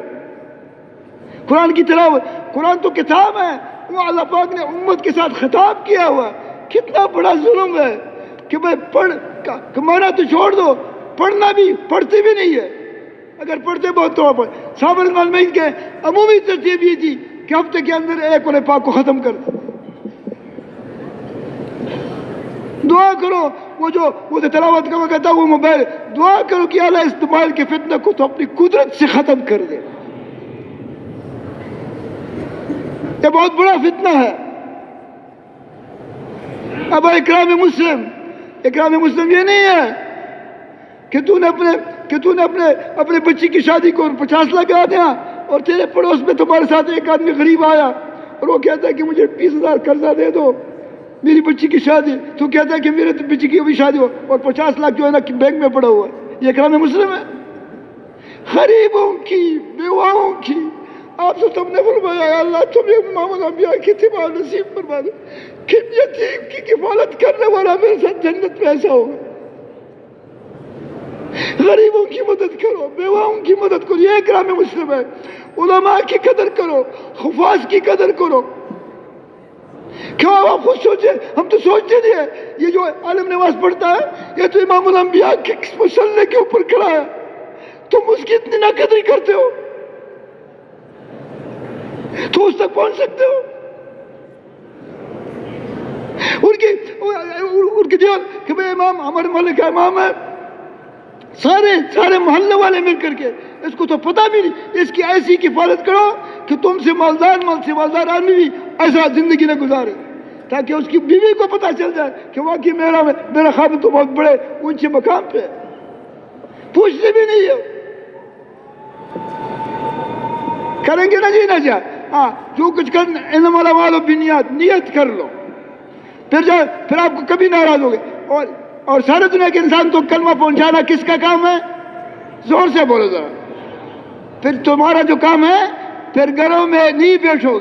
قرآن کی تلاوت، قرآن تو کتاب ہے، وہ اللہ پاک نے امت کے ساتھ خطاب کیا ہوا. کتنا بڑا ظلم ہے کہ بھائی پڑھ، کمانا تو چھوڑ دو، پڑھنا بھی، پڑھتے بھی نہیں ہے. اگر پڑھتے بہت تو پڑھ. صحابہ رضوان المجمعین کے عمومی ترتیب یہ تھی کہ ہفتے کے اندر ایک قرآن پاک کو ختم کر دو. دعا کرو وہ تلاوت کا وقت ہے وہ موبائل, دعا کرو کہ اللہ اس موبائل کے فتنہ کو تو اپنی قدرت سے ختم کر دے. یہ بہت بڑا فتنہ ہے. اب اکرام مسلم یہ نہیں ہے کہ تو نے اپنے بچی کی شادی کو 50 لاکھ کرا دیا اور تیرے پڑوس میں تمہارے ساتھ ایک آدمی غریب آیا اور وہ کہتا ہے کہ مجھے 20,000 قرضہ دے دو میری بچی کی شادی. تو کہتا ہے کہ میرے بچی کی ابھی شادی ہو اور 50 لاکھ جو ہے نا بینک میں پڑا ہوا ہے. یہ اکرام مسلم ہے؟ غریبوں کی, بیواؤں کی. آپ سے تم نے فرمایا اللہ تمہیں امام الانبیاء کی اتباع نصیب فرما دے کہ یتیم کی کفالت کرنے والا میرے ساتھ جنت میں ایسا ہوگا. غریبوں کی مدد کرو, بیواؤں کی مدد کرو. یہ اکرام مسلم ہے. علماء کی قدر کرو, حفاظ کی قدر کرو. کیوں آپ خود سوچیں, ہم تو سوچتے نہیں ہیں. یہ جو عالم نماز پڑھتا ہے یہ تو امام الانبیاء کے مسلح کے اوپر کھڑا ہے, تم اس کی اتنی نہ قدری کرتے ہو تو اس تک پہنچ سکتے ہو. ان کی دیوال کہ بھئی امام ہمارے محلے کا امام ہے, سارے محلے والے مل کر کے, اس کو تو پتہ بھی نہیں, اس کی ایسی کفالت کرو کہ تم سے مالدار آدمی بھی ایسا زندگی نہ گزارے, تاکہ اس کی بیوی کو پتہ چل جائے کہ واقعی میرا خاوند تو بہت بڑے اونچے مقام پہ ہے. پوچھتے بھی نہیں ہے. کریں گے نا جی, نہ جائے. ہاں جو کچھ کرنا انما الاعمال بالنیات, نیت کر لو, پھر آپ کو کبھی ناراض ہوگے. اور سارے دنیا کے انسان تو کلمہ پہنچانا کس کا کام ہے؟ زور سے بولو ذرا. پھر تمہارا جو کام ہے, پھر گھروں میں نہیں بیٹھو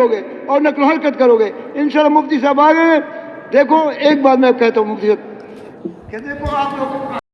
گے اور نقل و حرکت کرو گے. انشاءاللہ مفتی صاحب آ گئے. دیکھو ایک بات میں کہتا ہوں مفتی صاحب کہ دیکھو آپ لوگ